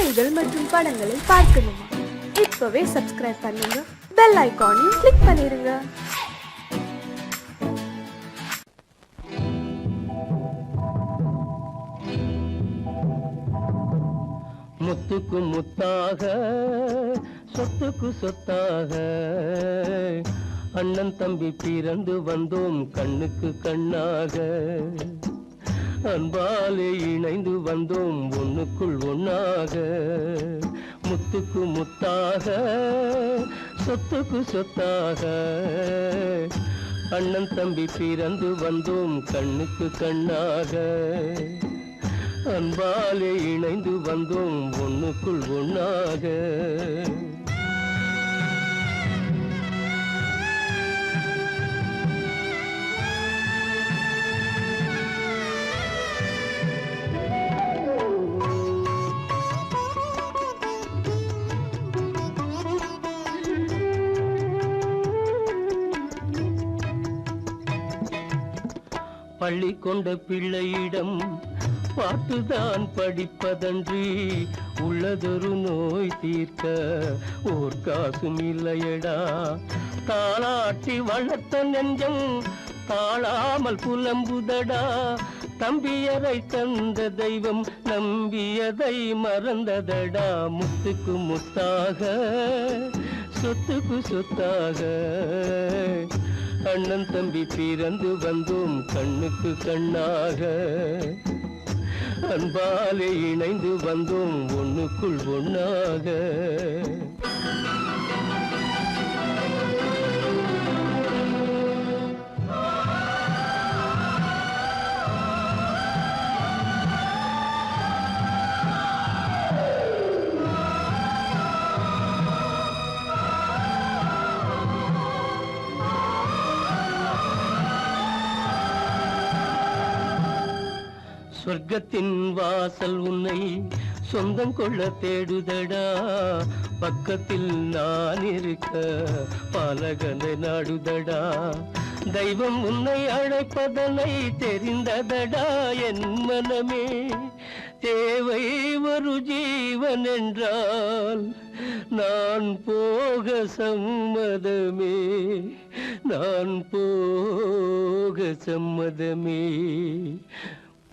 செய்திகள் மற்றும் படங்களை பார்க்கணுமா? இப்பவே சப்ஸ்கிரைப் பண்ணுங்க, பெல் ஐகானையும் கிளிக் பண்ணிருங்க. முத்துக்கு முத்தாக சொத்துக்கு சொத்தாக அண்ணன் தம்பி பிறந்து வந்தோம் கண்ணுக்கு கண்ணாக. அன்பாலே இணைந்து வந்தோம் ஒண்ணுக்குள் ஒண்ணாக. முத்துக்கு முத்தாக சொத்துக்கு சொத்தாக அண்ணன் தம்பி பிறந்து வந்தோம் கண்ணுக்கு கண்ணாக. அன்பாலே இணைந்து வந்தோம் ஒண்ணுக்குள் ஒண்ணாக. பள்ளி கொண்ட பிள்ளையிடம் பாட்டுதான் படிப்பதன்றி உள்ளதொரு நோய் தீர்க்க ஓர் காசும் இல்லையடா. தாளாட்டி வளர்த்த நெஞ்சம் தாழாமல் புலம்புதடா. தம்பியரை தந்த தெய்வம் நம்பியதை மறந்ததடா. முத்துக்கு முத்தாக சொத்துக்கு சொத்தாக அண்ணன் தம்பி பிறந்து வந்தோம் கண்ணுக்கு கண்ணாக. அன்பாலே இணைந்து வந்தோம் ஒண்ணுக்குள் ஒண்ணாக. சொர்க்கத்தின் வாசல் உன்னை சொந்தம் கொள்ள தேடுதடா. பக்கத்தில் நான் இருக்க பாலகனை நாடுதடா. தெய்வம் உன்னை அழைப்பதனை தெரிந்ததடா என் மனமே. தேவை ஒரு ஜீவன் என்றால் நான் போக சம்மதமே. நான் போக சம்மதமே.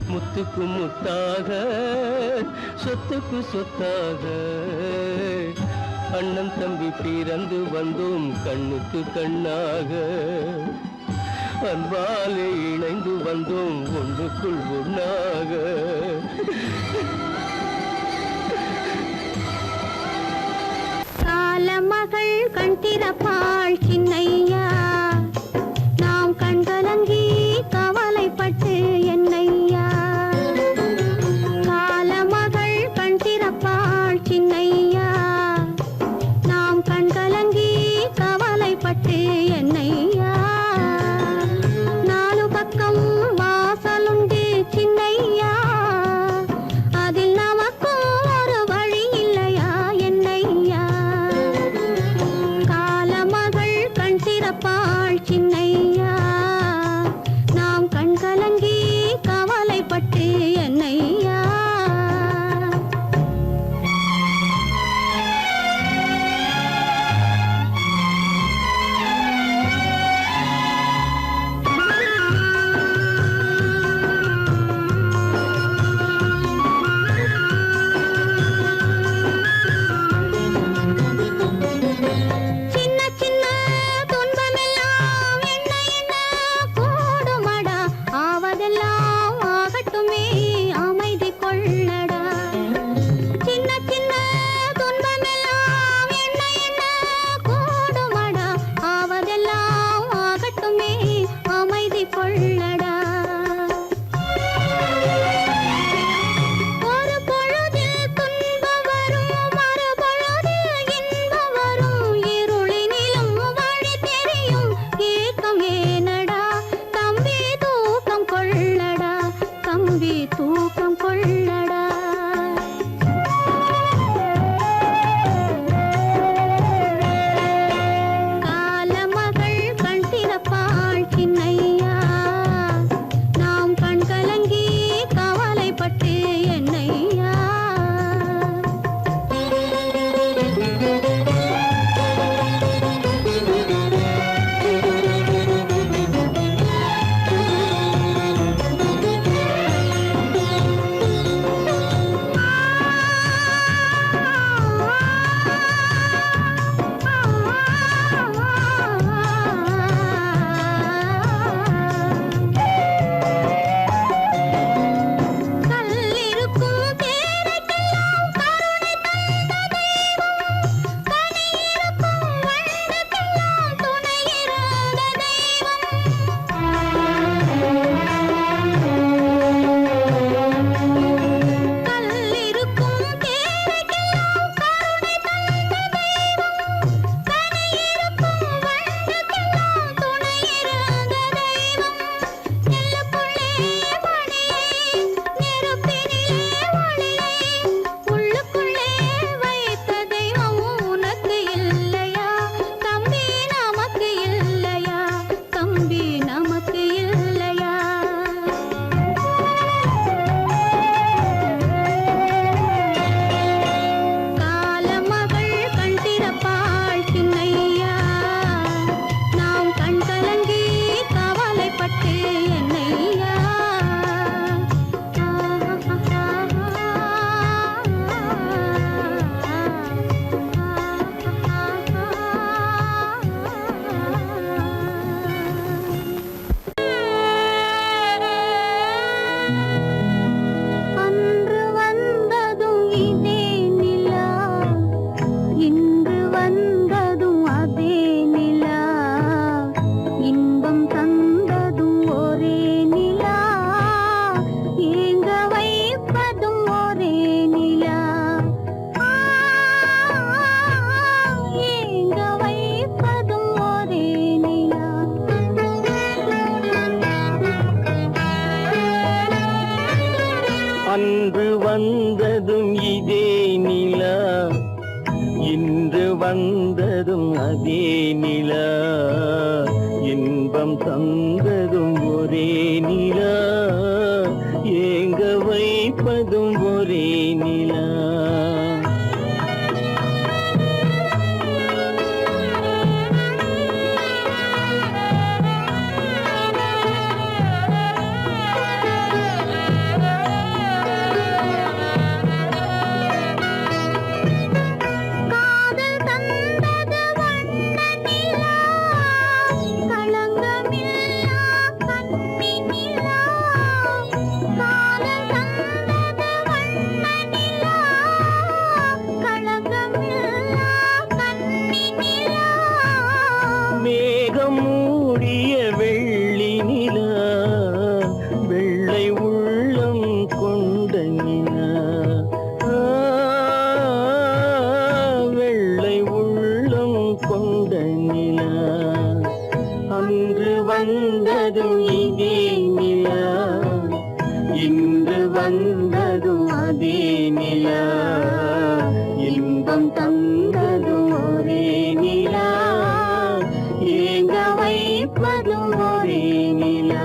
முத்துக்கு முத்தாக சொத்துக்கு சொத்தாக அண்ணன் தம்பி பிறந்து வந்தோம் கண்ணுக்கு கண்ணாக. அன்பாலே இணைந்து வந்தோம் ஒன்றுக்குள் ஒண்ணாக. காலமகள் கண் திறப்பாள் சின்னையா, நாம் கண்கலங்கி கவலைப்பட்டு என்னையா. காலமகள் கண் திறப்பாள் சின்னையா, நாம் கண்கலங்கி கவலைப்பட்டு என்னையா. நாலு பக்கம் வாசலுண்டு சின்னையா, அதில் நமக்கும் ஒரு வழி இல்லையா என்னையா. காலமகள் கண் திறப்பாள் வந்ததும் அதே நிலா, இன்பம் தந்ததும் ஒரே நிலா, ஏங்க வைப்பதும் ஒரே நிலா. காதல் தந்தது வண்ண நிலா, களங்கமில்லா கன்னி நிலா. காதல் தந்தது வண்ண நிலா, களங்கமில்லா கன்னி நிலா. மேகம் மூடிய வெள்ளி நிலா, வெள்ளை உள்ளம் கொண்ட நிலா, வெள்ளை உள்ளம் கொண்ட நிலா. அன்று வந்ததும் இதே நிலா, இன்று வந்ததும் அதே நிலா, இன்பம் தந்ததும் ஒரே நிலா, ஏங்க வைப்பதும் ஒரே நிலா.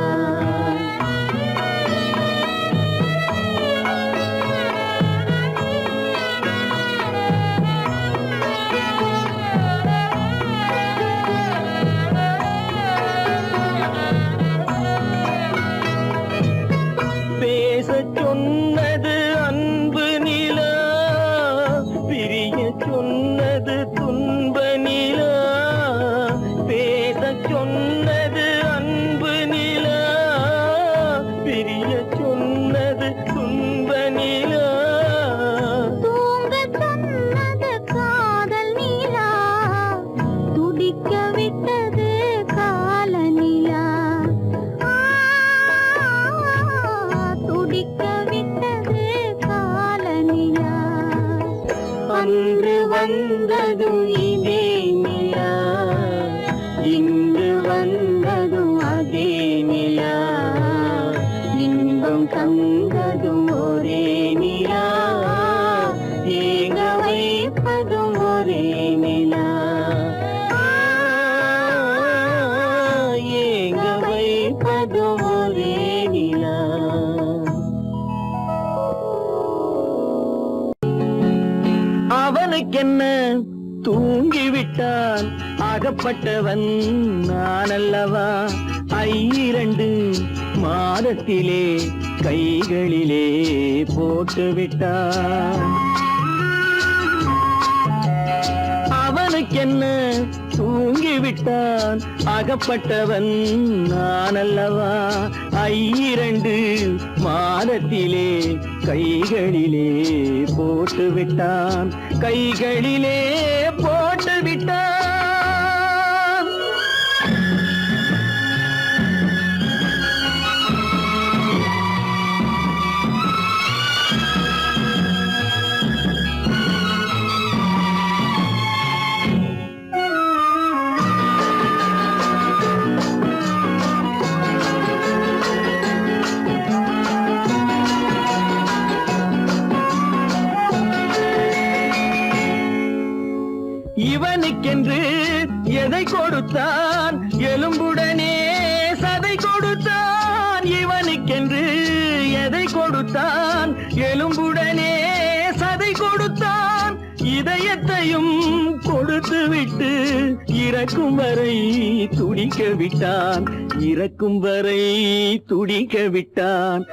பேசச் சொன்னது அன்பு நிலா, பிரியச் சொன்னது துன்ப நிலா. பேசச் சொன்னது அன்பு நிலா, பிரியச் சொன்னது துன்ப நிலா. தூங்கச் சொன்னது காதல் நிலா, துடிக்க விட்டது கால நிலா. துடிக்க விட்டது கால நிலா. அன்று வந்ததும் இதே நிலா, இன்று வந்ததும் அதே நிலா, இன்பம் தந்ததும் ஒரே நிலா, ஏங்க வைப்பதும் ஒரே நிலா, ஏங்க வைப்பதும் ஒரே நிலா. அவனுக்கென்ன தூங்கிவிட்டான், அகப்பட்டவன் நான் அல்லவா. 2 மாதத்திலே கைகளிலே போட்டுவிட்டான். அவனுக்கென்ன தூங்கிவிட்டான், அகப்பட்டவன் நான் அல்லவா. 2 மாதத்திலே கைகளிலே போட்டுவிட்டான், கைகளிலே போட்டுவிட்டான். இவனுக்கென்று எதை கொடுத்தான், எலும்புடனே சதை கொடுத்தான். இவனுக்கென்று எதை கொடுத்தான், எலும்புடனே சதை கொடுத்தான். இதயத்தையும் கொடுத்து விட்டு இறக்கும் வரை துடிக்க விட்டான், இறக்கும் வரை துடிக்க விட்டான்.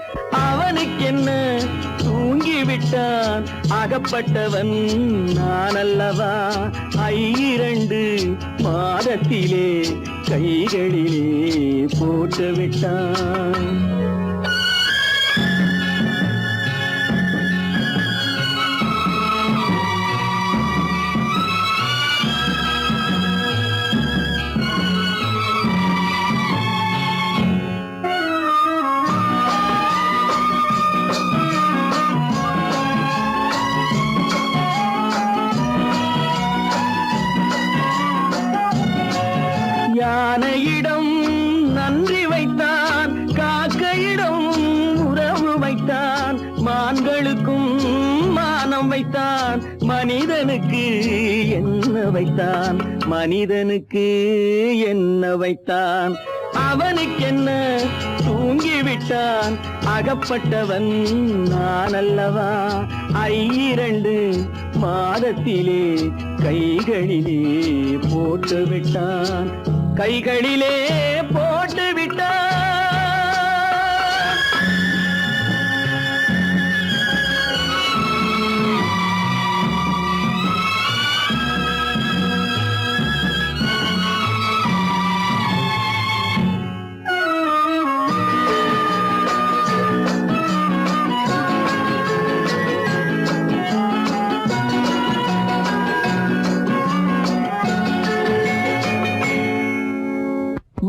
அவனுக்கென்ன தூங்கிவிட்டான், அகப்பட்டவன் நான் அல்லவா. 2 மாதத்திலே கைகளிலே போட்டுவிட்டான். யானையிடம் நன்றி வைத்தான், காக்கையிடம் வானம் வைத்தான் மனிதனுக்கு என்ன வைத்தான், மனிதனுக்கு என்ன வைத்தான். அவனுக்கென்ன தூங்கிவிட்டான், அகப்பட்டவன் நான் அல்லவா. 2 மாதத்திலே கைகளிலே போட்டு விட்டான், கைகளிலே போட்டு விட்டான்.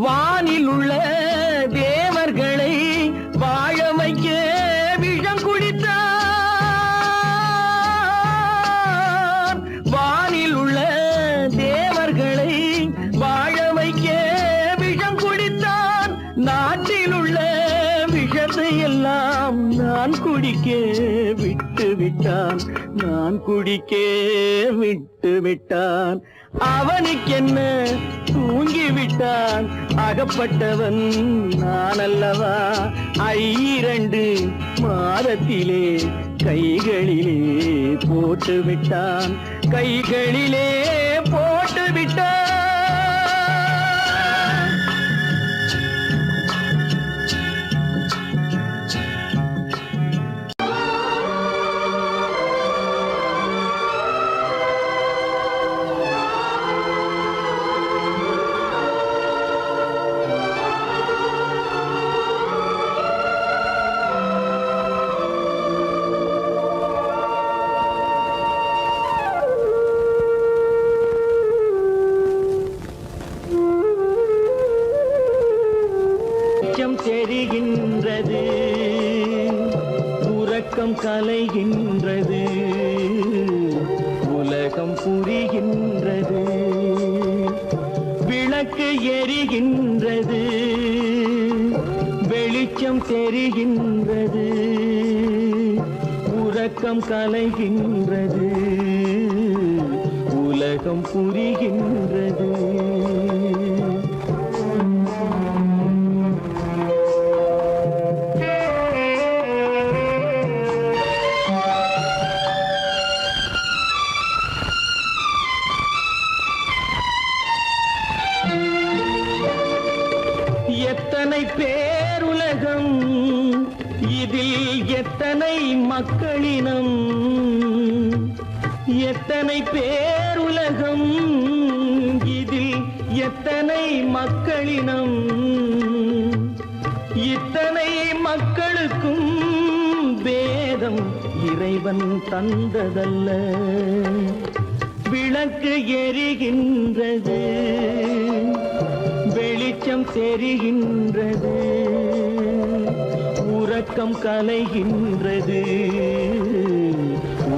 வானில் உள்ள தேவர்களை வாழ வைக்க விஷம் குடித்தான். வானில் உள்ள தேவர்களை வாழ வைக்க விஷம் குடித்தான். நாட்டில் உள்ள விஷத்தை எல்லாம் நான் குடிக்க விட்டு விட்டான், நான் குடிக்க விட்டு விட்டான். அவனுக்கென்ன தூங்கிவிட்டான், அகப்பட்டவன் நான் அல்லவா. 2 மாதத்திலே கைகளிலே போட்டு விட்டான், கைகளிலே போட்டு விட்டான். தெரிகின்றது, உறக்கம் கலைகின்றது, உலகம் புரிகின்றது. விளக்கு எரிகின்றது, வெளிச்சம் தெரிகின்றது, உறக்கம் கலைகின்றது, உலகம் புரிகின்றது. எத்தனை பேருலகம், இதில் எத்தனை மக்களினம். எத்தனை பேருலகம், இதில் எத்தனை மக்களினம். இத்தனை மக்களுக்கும் வேதம் இறைவன் தந்ததல்ல. விளக்கு எரிகின்றது, வெளிச்சம் தெரிகின்றது, உறக்கம் கலைகின்றது,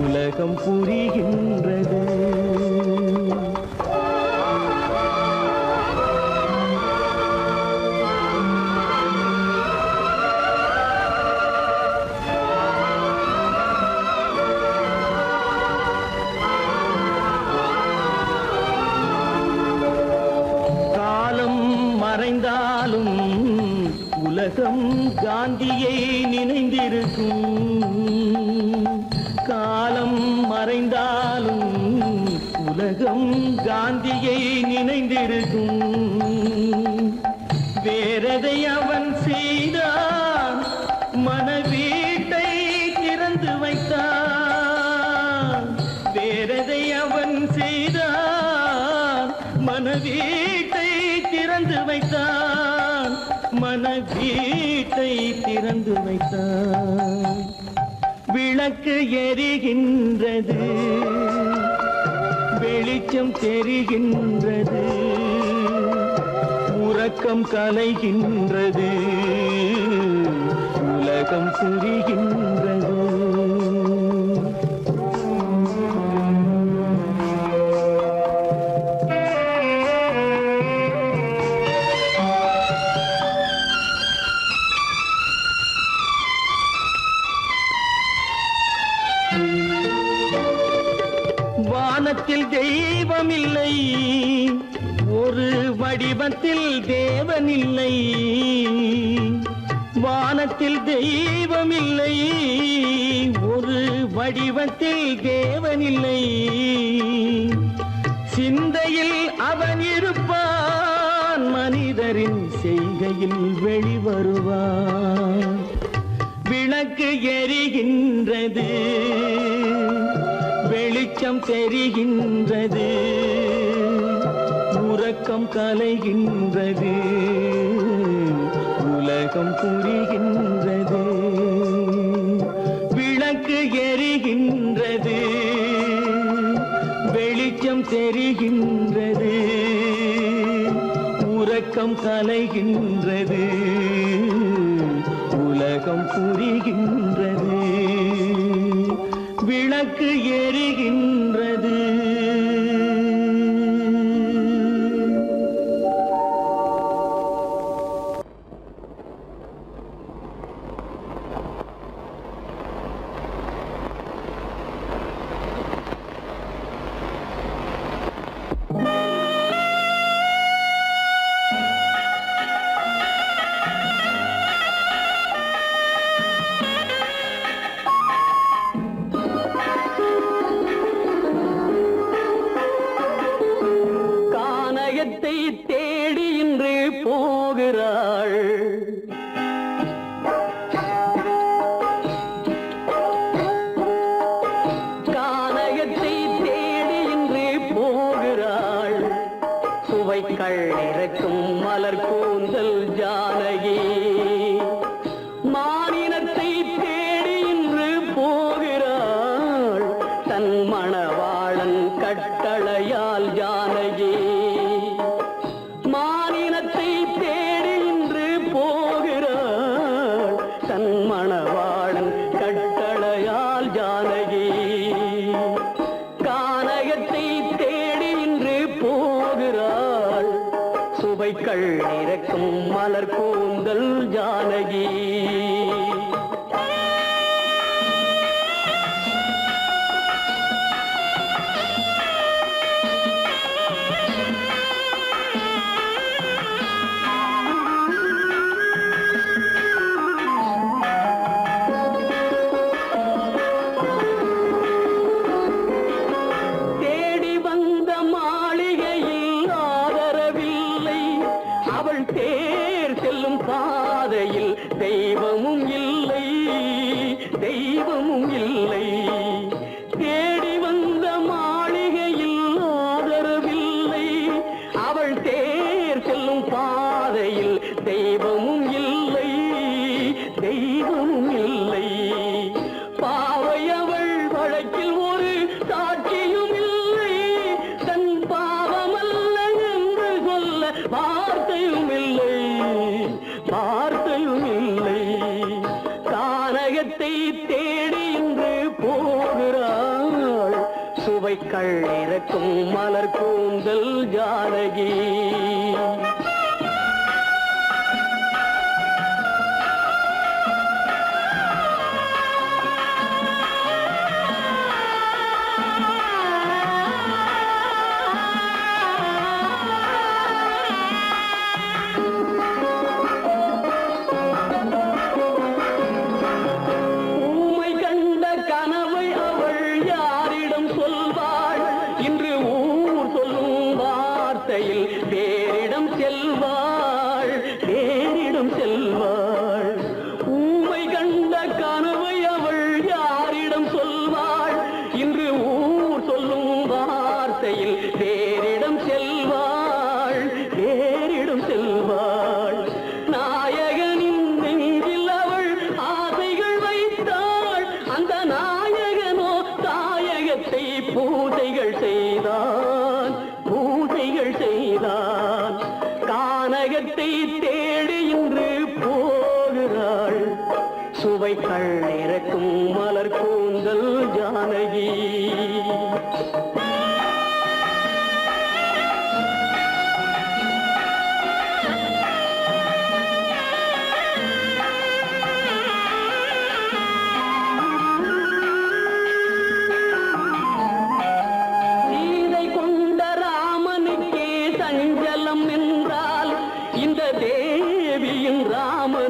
உலகம் புரிகின்றது. மறைந்தாலும் உலகம் காந்தியை நினைந்திருக்கும். காலம் மறைந்தாலும் உலகம் காந்தியை நினைந்திருக்கும். வேறதை அவன் செய்தான், மனவீட்டை திறந்து வைத்தான். வேறதை அவன் செய்தான், மனவீட்டை திறந்து வைத்தான், மனவீட்டை திறந்து வைத்தான். விளக்கு எரிகின்றது, வெளிச்சம் தெரிகின்றது, உறக்கம் கலைகின்றது, உலகம் புரிகின்றது. வானத்தில் தெய்வம் இல்லை, ஒரு வடிவத்தில் தேவன் இல்லை. வானத்தில் தெய்வம் இல்லை, ஒரு வடிவத்தில் தேவன் இல்லை. சிந்தையில் அவன் இருப்பான், மனிதரின் செய்கையில் வெளிவருவான். விளக்கு எரிகின்றது, வெளிச்சம் தெரிகின்றது, உறக்கம் கலைகின்றது, உலகம் புரிகின்றது. விளக்கு எரிகின்றது, வெளிச்சம் தெரிகின்றது, உறக்கம் கலைகின்றது, உலகம் புரிகின்றது. விளக்கு எரிகின்றது. தேடி இன்று போகிறாள், கானகத்தை தேடி இன்று போகிறாள். சுவைக்கள் இறக்கும் மலர் கூந்தல் ஜானகி, மானினத்தை தேடி இன்று போகிறாள். தன் மணவாளன் கட்டளையால் ஜானகி, மானினத்தை தேடி இன்று போகிறாள். தன் மணவாளன் கட்டளையால் ஜானகி, கானகத்தை தேடி இன்று போகிறாள். சுவைக்கள் இறக்கும் மலர் கூந்தல் ஜானகி. தேர் செல்லும் பாதையில் தெய்வமும் இல்லை, தெய்வமும் இல்லை. தேடி வந்த மாளிகையில் ஆதரவில்லை, அவள் தேர் செல்லும் பாதையில் தெய்வமும் இல்லை, தெய்வமும் இல்லை. பாவை அவள் வழக்கில் ஒரு சாட்சியும் இல்லை, தன் பாவமல்ல என்று சொல்ல வார்த்தையும் இல்லை, வார்த்தையும் இல்லை. கானகத்தை தேடி இன்று போகிறாள். சுவைக்கள் இறக்கும் மலர் கூந்தல் ஜானகி. பேரிடம் செல்வாள், பேரிடம் செல்வாள். ஊமை கண்ட கனவை அவள் யாரிடம் சொல்வாள்? இன்று ஊர் சொல்லும் வார்த்தையில் பேரிடம் செல்வாள், பேரிடம் செல்வாள். நாயகனின் நெஞ்சில் அவள் ஆசைகள் வைத்தாள், அந்த நாயகனோ தாயகத்தை பூஜைகள் செய்தான், பூஜைகள் செய்தான். கானகத்தை தேடி இன்று போகிறாள். சுவைக்கள் இறக்கும் மலர் கூந்தல் ஜானகி.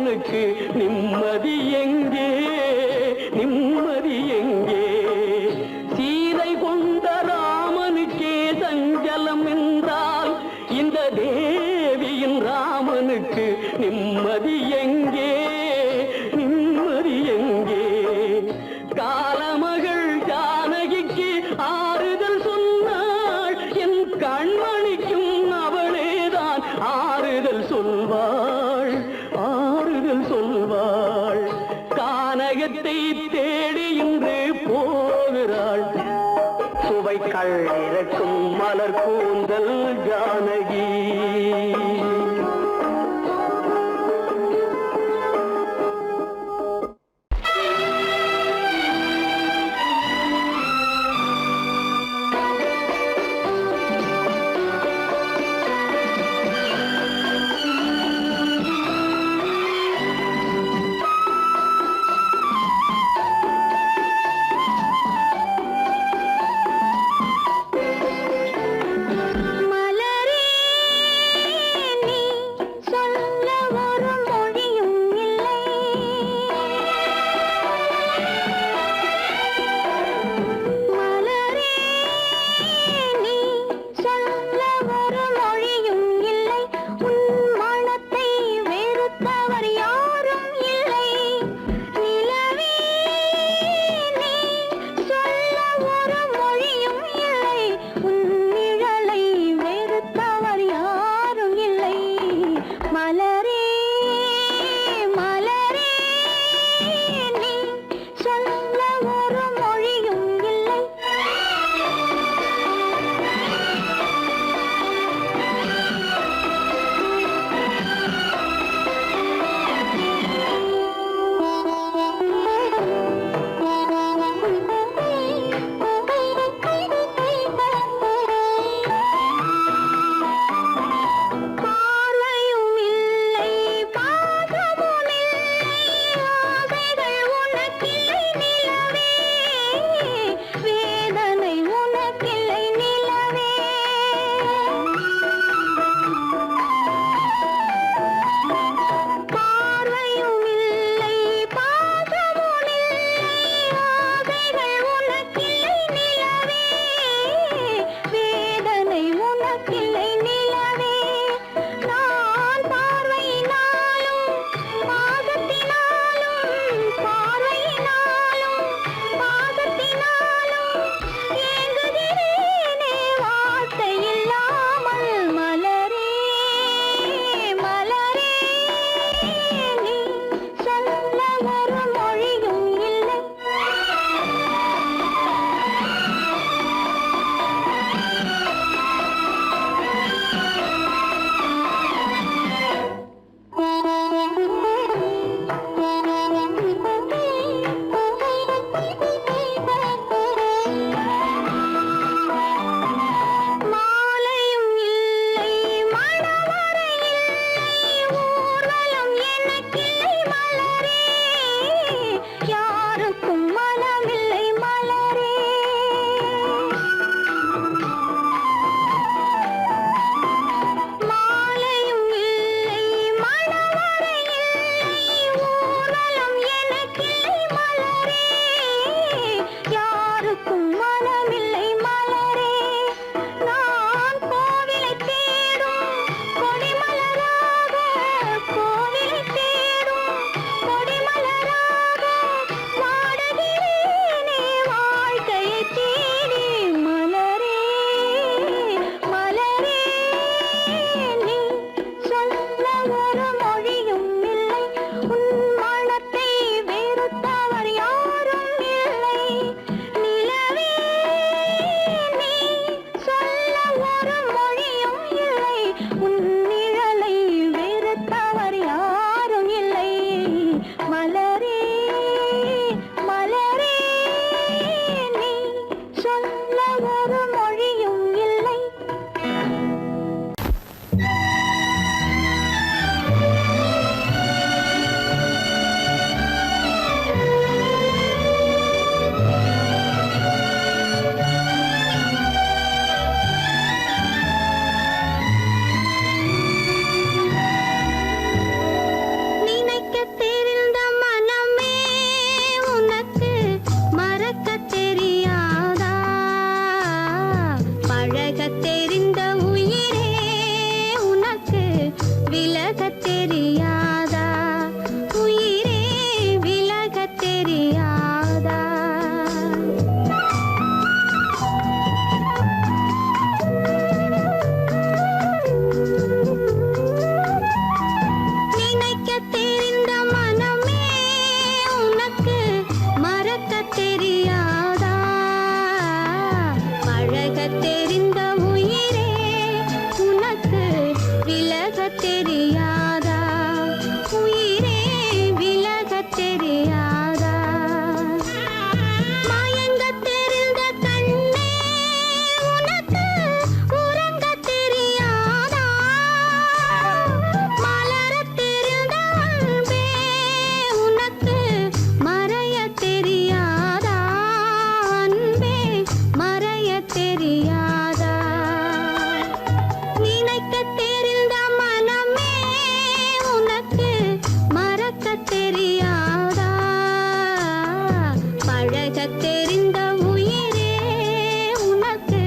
ராமனுக்கு நிம்மதி எங்கே, நிம்மதி எங்கே? சீதை கொண்ட ராமனுக்கே சஞ்சலம் என்றால் இந்த தேவியின் ராமனுக்கு நிம்மதி எங்கே, நிம்மதி எங்கே? காலமகள் ஜானகிக்கு ஆறுதல் சொன்னாள், என் கண்மணிக்கும் அவளேதான் ஆறுதல் சொல்வாள், ஆறுதல் சொல்வாள். கானகத்தை தேடி இன்று போகிறாள், சுவைக்கள் இறக்கும் மலர் கூந்தல் ஜானகி. மலரே நீ பழகத் தெரிந்த உயிரே உனக்கு விலகத் தெரியாதா உயிரே விலகத் தெரியாதா மயங்கத் தெரிந்த கண்ணே உனக்கு உறங்கத் தெரியாதா மலரத் தெரிந்த அன்பே உனக்கு மறையத் தெரியாதா அன்பே மறையத் தெரியாதா நினைக்கத் தெரிந்த மனமே உனக்கு மறக்கத் தெரியாதா பழகத் தெரிந்த உயிரே உனக்கு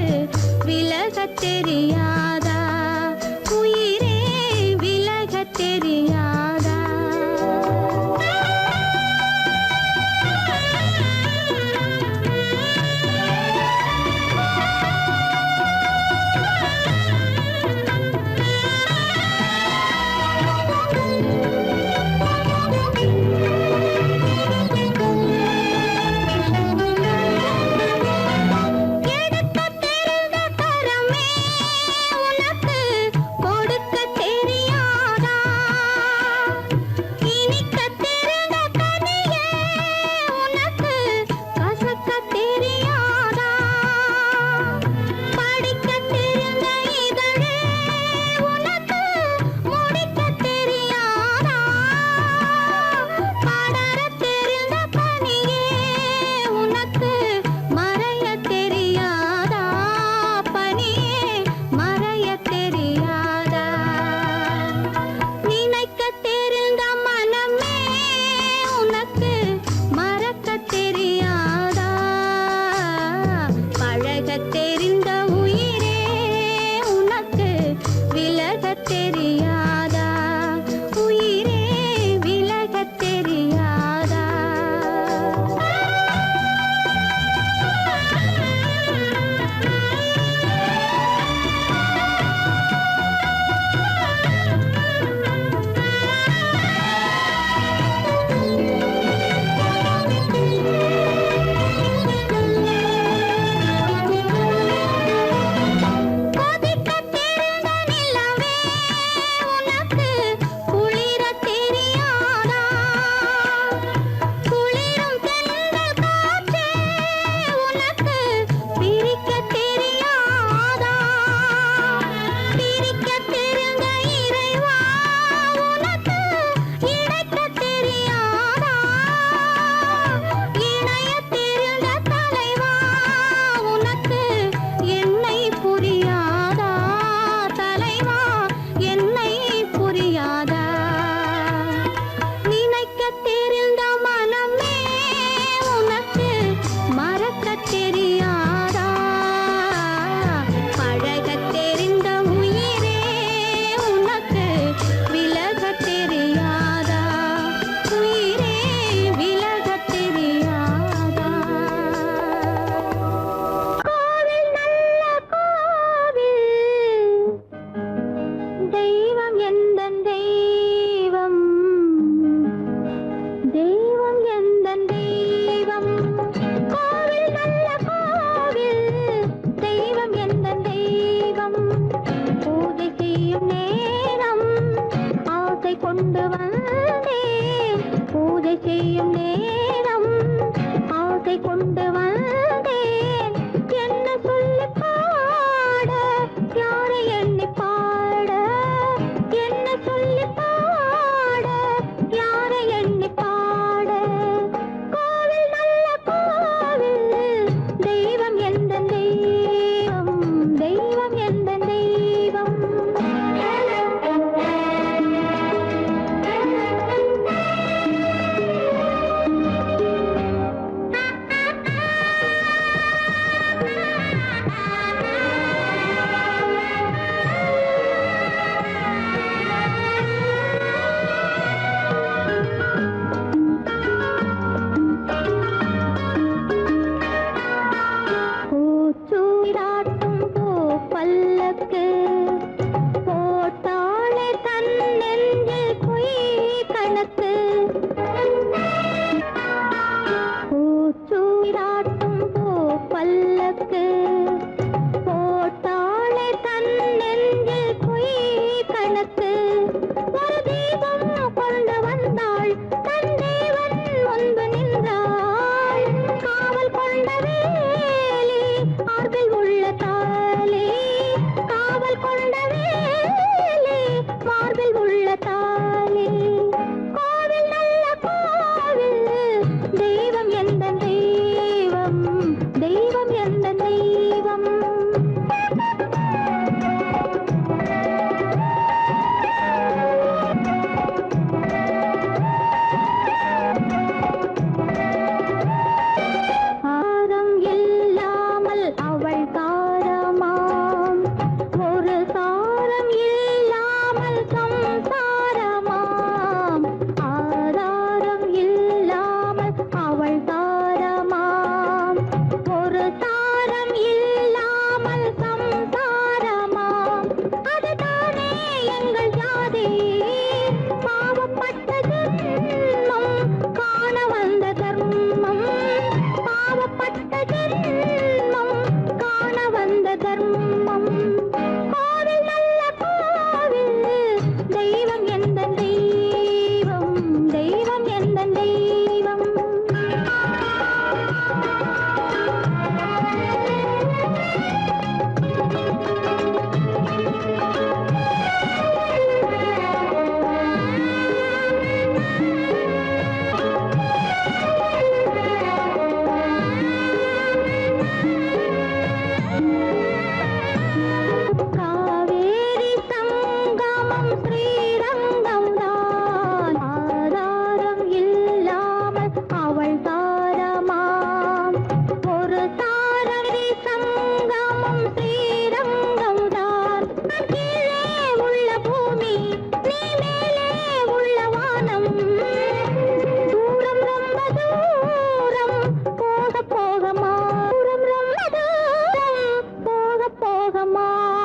விலகத் தெரியாதா உயிரே விலகத் தெரியாதா எடுக்கத் தெரிந்த கரமே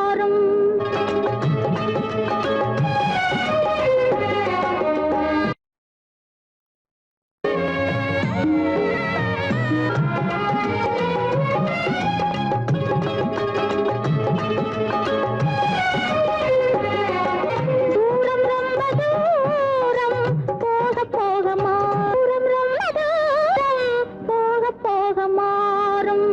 மாறும். தூரம் ரொம்ப தூரம் போக போக மாறும். ரொம்ப தூரம் போக போக மாறும்.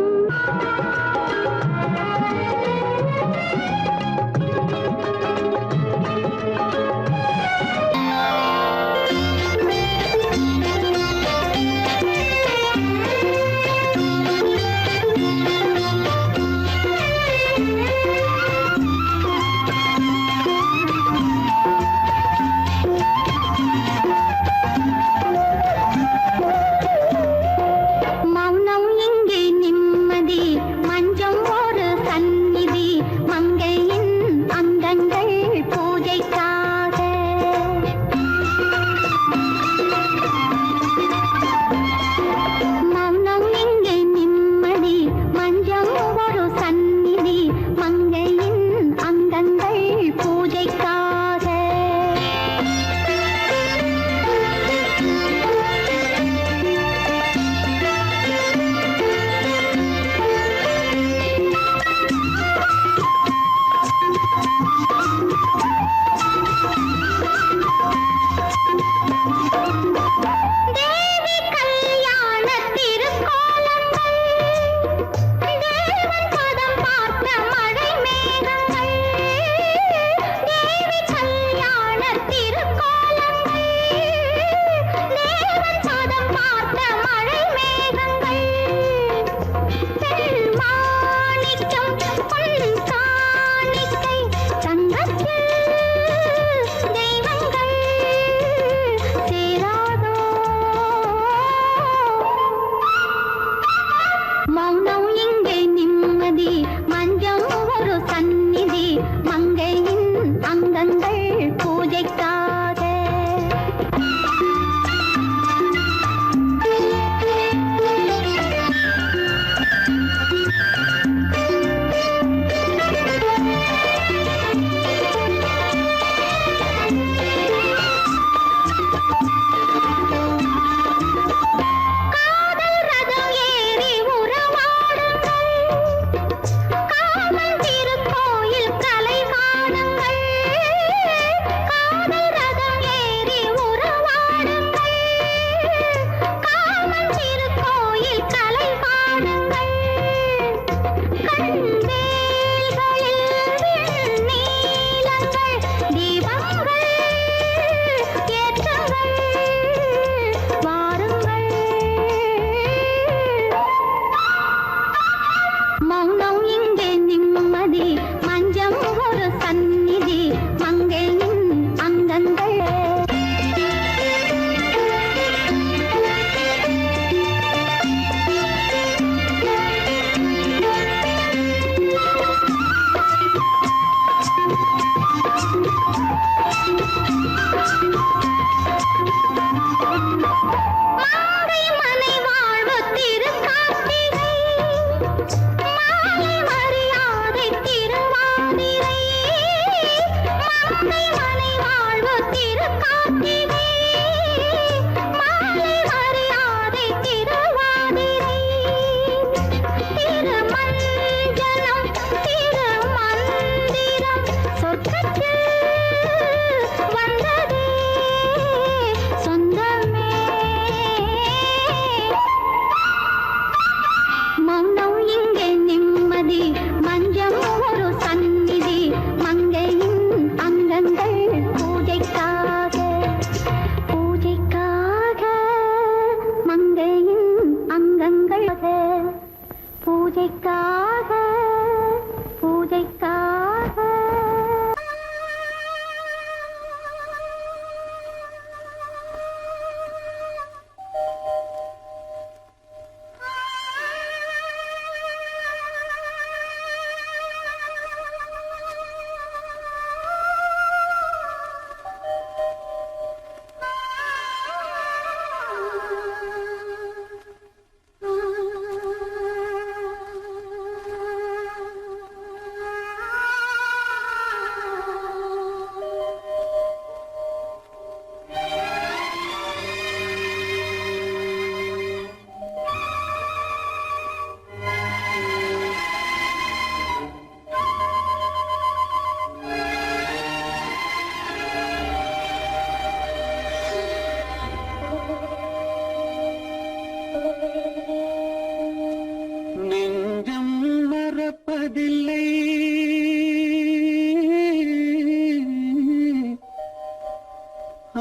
மறக்கவில்லை.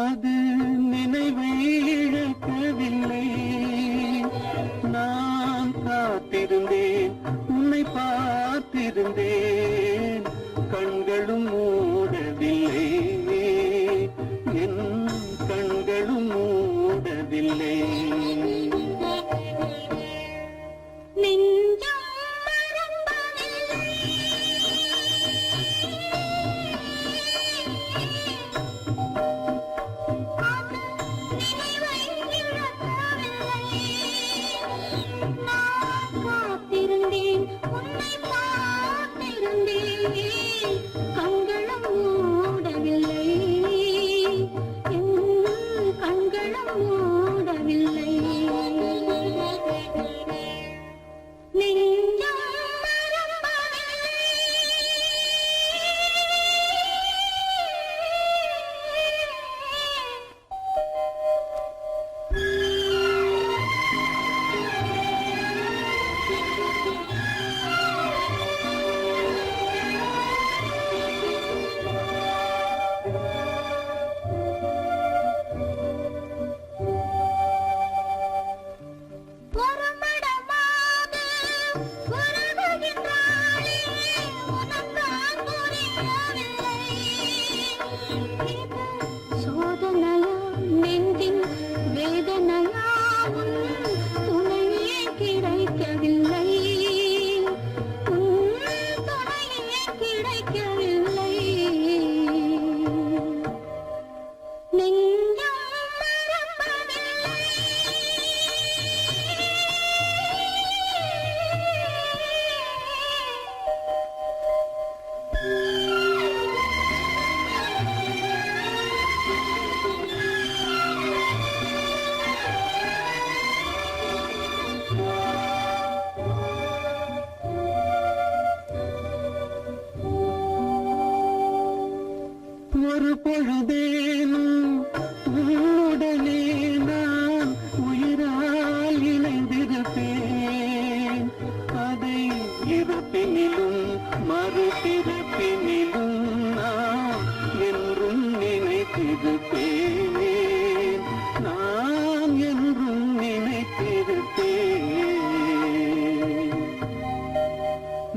அது நினைவை இழக்கவில்லை. நான் காத்திருந்தேன், உன்னை பார்த்திருந்தேன், கண்களும் மூடவில்லை, என் கண்களும் மூடவில்லை. ஒரு பொழுதேனும் உன்னுடனே நான் உயிரால் இணைந்திருப்பேன். அதை இருப்பினிலும் மறுபிறப்பினிலும் நான் என்றும் நினைத்திருப்பேன். நான் என்றும் நினைத்திருப்பேன்.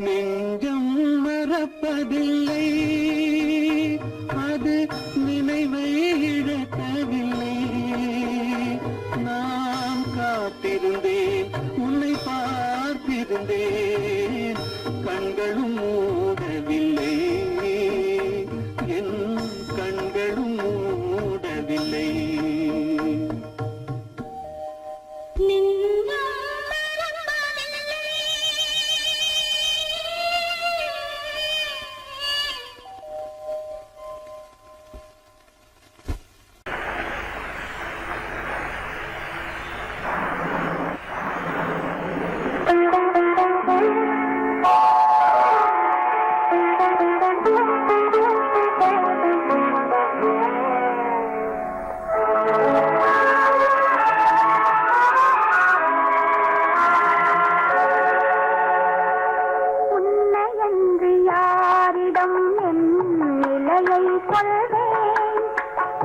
நெஞ்சம் மறப்பதில்லை, அது நினைவை இழக்கவில்லை. நான் காத்திருந்தேன், உன்னை பார்த்திருந்தேன், கண்களும் மூடவில்லை, என் கண்களும் மூடவில்லை.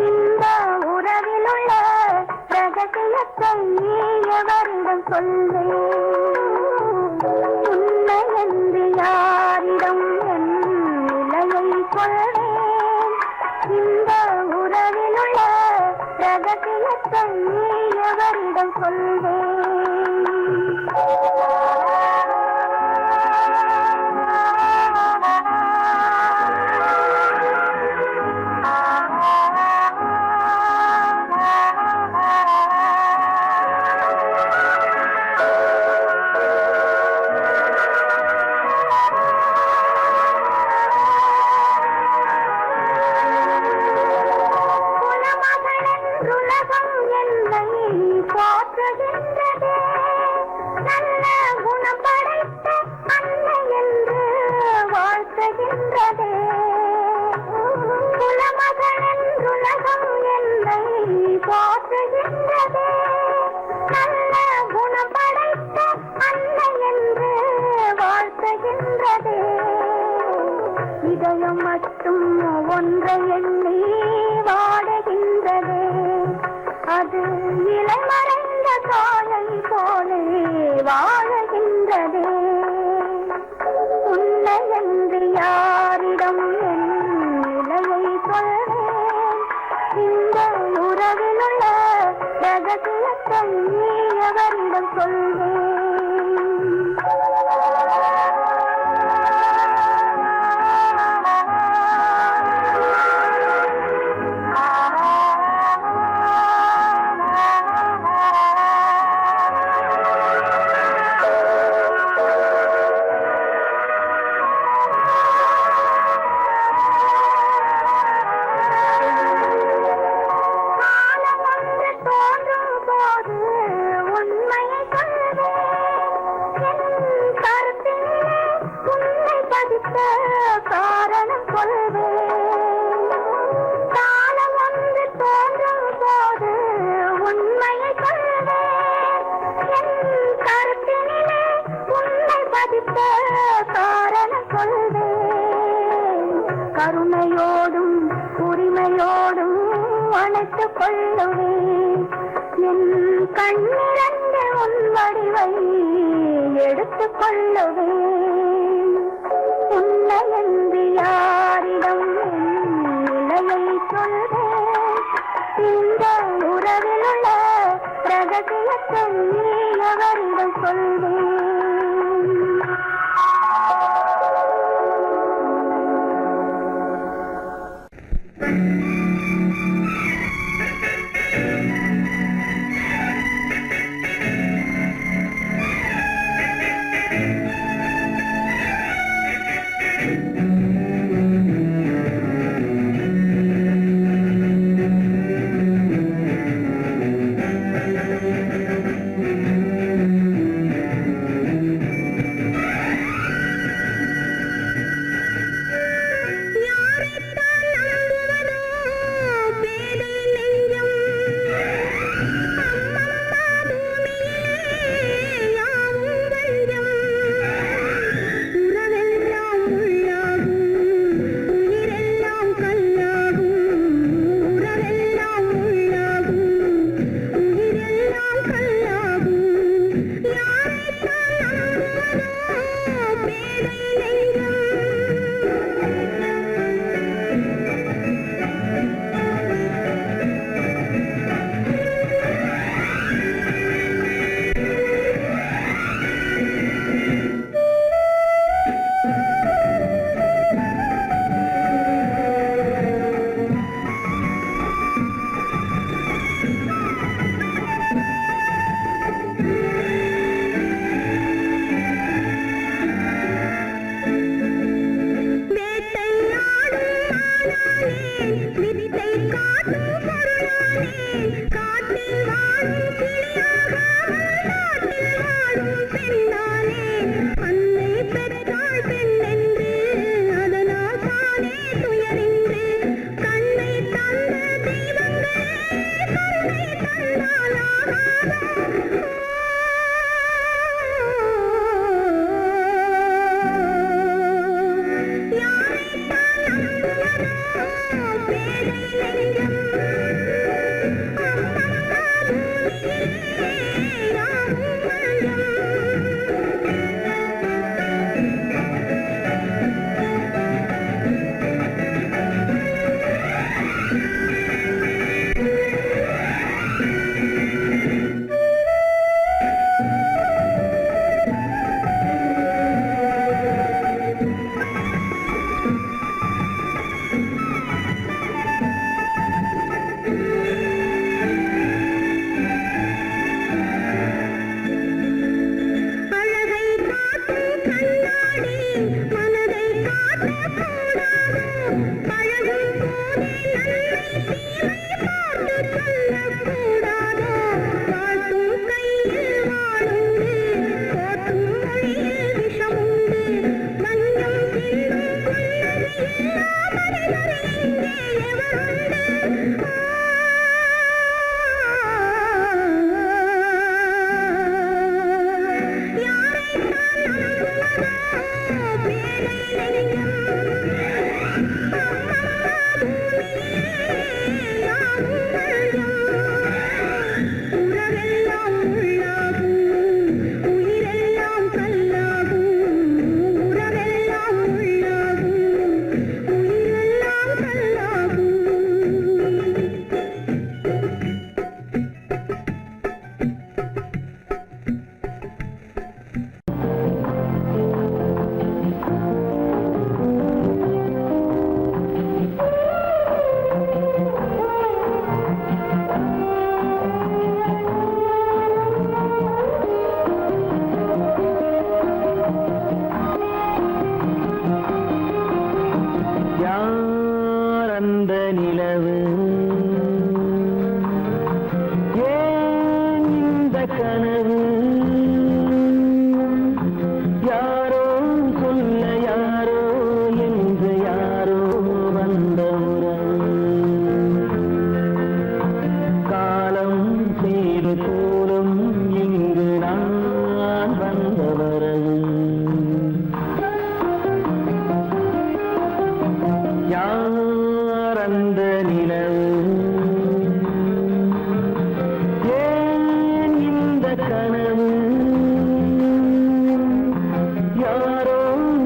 இந்த உறவிலுள்ள ரகசியத்தை எவரிடம் சொல்வேன்? உண்மை என்று யாரிடம் என் நிலையை கொள்வேன்? இந்த உறவிலுள்ள ரகசியத்தை எவரிடம் சொல்வேன்? நல்ல குணம் படைத்த அன்னை என்று வாழ்த்துகின்றதே. இதயம் மட்டும் ஒன்றை எண்ணி வாடுகின்றதே, அது இலை மறைந்த காலை போலே வாழுகின்றதே. உன்னை என்று யாரிடம் என் நிலையை சொல்வேன், இந்த உறவில் உள்ள ரகசியத்தை எவரிடம் சொல்வேன். காரணம் சொல்வேன், காலம் வந்து தோன்றும் போது உண்மையை சொல்வேன். என் கருத்தினிலே உன்னை பதித்த காரணம் சொல்வேன். கருணையோடும் உரிமையோடும் அணைத்துக் கொள்ளுவேன். என் கண்ணிரண்டு உன் வடிவை எடுத்துக் கொள்ளுவேன். உன்னை என்று யாரிடம் நிலையை சொல்வேன், இந்த உறவில் உள்ள ரகசியத்தை எவரிடம் சொல்வேன். அந்த நிலவு ஏன் இந்த கனவு யாரோ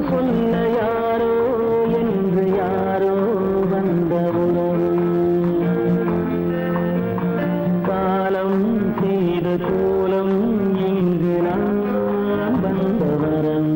சொல்ல யாரோ என்று யாரோ வந்த உறவு காலம் செய்த கோலம் இங்கு நான் வந்த வரம்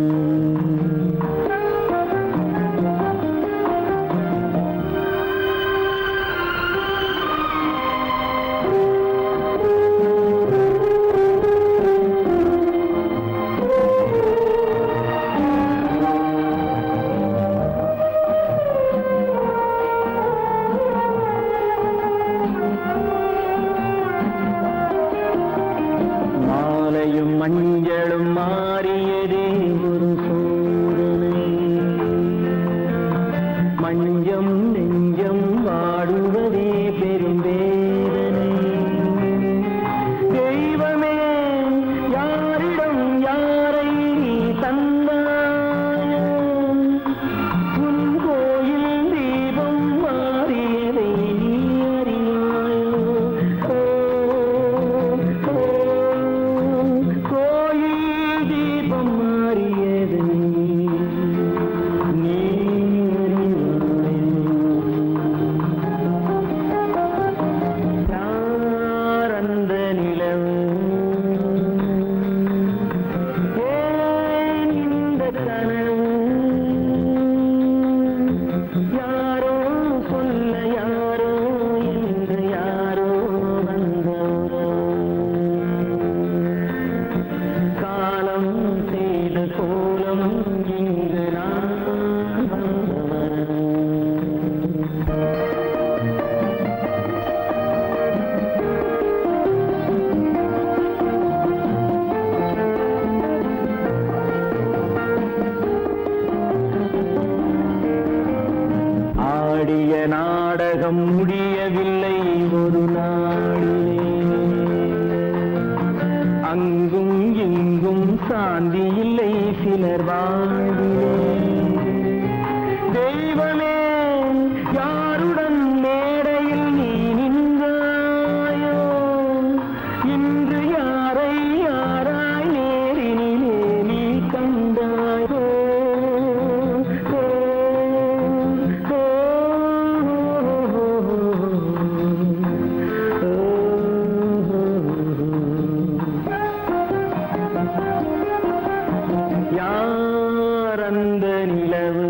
மாலையும் மஞ்சளும் மாறியதே ஒரு சோதனை மஞ்சம் நெஞ்சம் வாடுவதே பெரும் வேதனை தெய்வமே யாரிடம் யாரை நீ தந்தாயோ உன் கோயில் தீபம் மாறியதை நீ அறியாயோ கோயில் தீபம் மாறியதை நீ யார் அந்த நிலவு ஏன் இந்த கனவு யாரோ சொல்ல யாரோ என்று யாரோ வந்த காலம் செய்த கோலம் இங்கு நான் வந்தவன் ஆடிய நாடகம் முடியவில்லை ஒரு நாளிலே அங்கும் இங்கும் சாந்தி இல்லை சிலர் வாழ்விலே தெய்வமே யாருடன் மேடையில் நீ நின்றாயோ இன்று யாரை யாராய் நேரினிலே நீ கண்டாயோ யார் அந்த நிலவு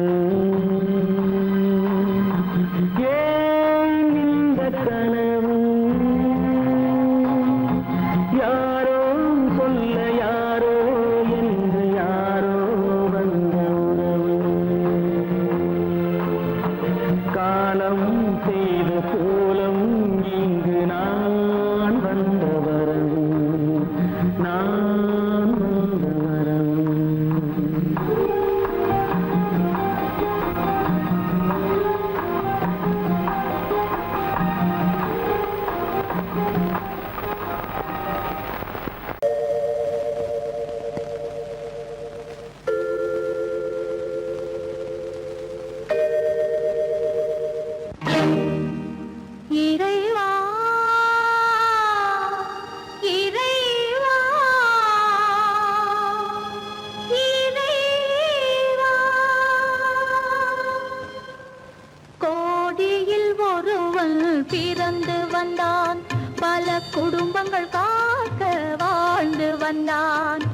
ஏன் இந்த கனவு யாரோ சொல்ல யாரோ என்று யாரோ வந்த உறவு காலம் செய்த கோலம் இங்கு நான் வந்த வரவு நான் வந்த வரவு இறைவா இறைவா இறைவா கோடியில் ஒருவன் பிறந்து வந்தான் பல குடும்பங்கள் காக்க வாழ்ந்து வந்தான்